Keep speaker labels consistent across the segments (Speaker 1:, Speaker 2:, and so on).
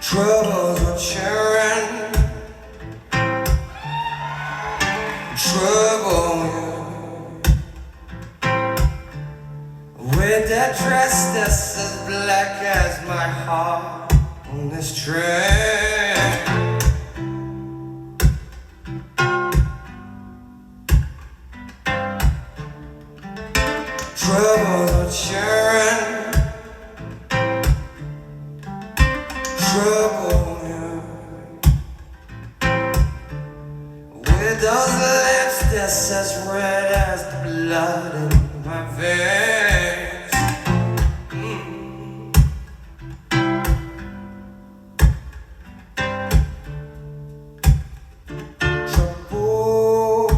Speaker 1: Troubles are cheering, trouble with that dress that's as black as my heart on this train. Troubles are cheering, trouble with those lips that's as red as the blood in my veins. Trouble,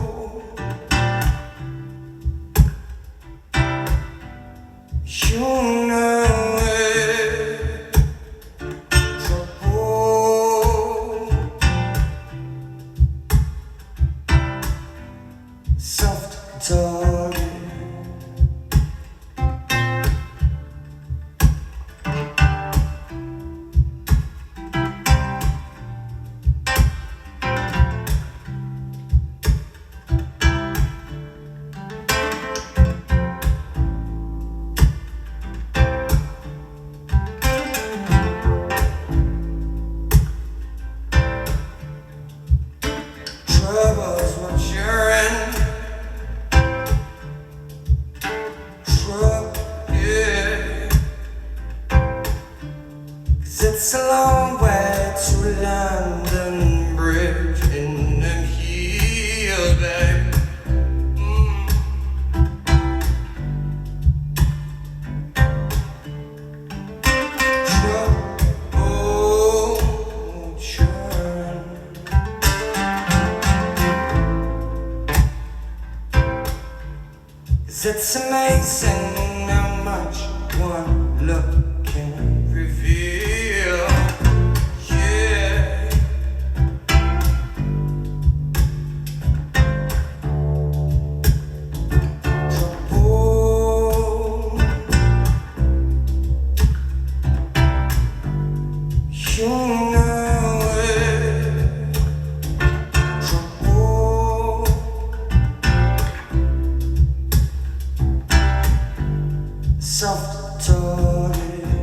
Speaker 1: you know it. Trouble, soft-target. Troubles what you're in. Trouble, yeah. 'Cause it's a long way to London Bridge in them heels, babe. Trouble, churn. It's amazing how much one look can reveal. Yeah. Trouble, you know it. Trouble, soft-target.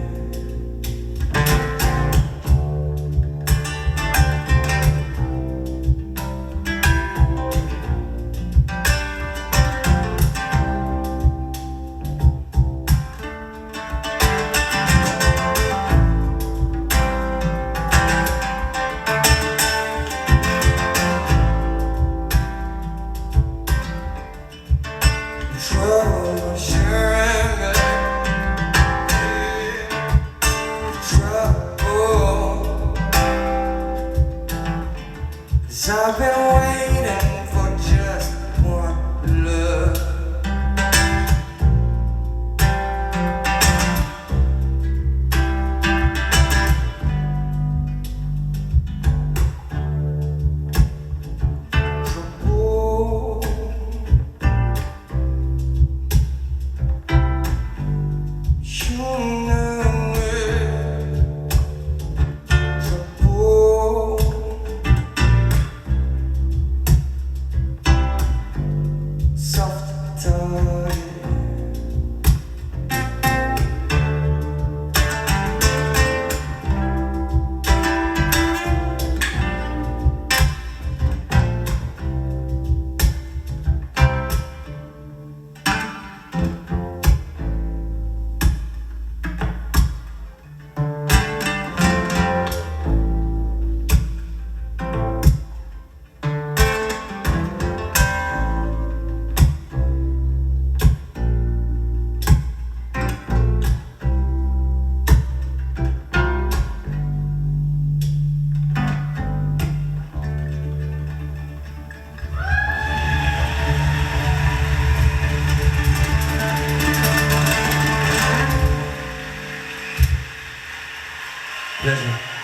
Speaker 1: Pleasure.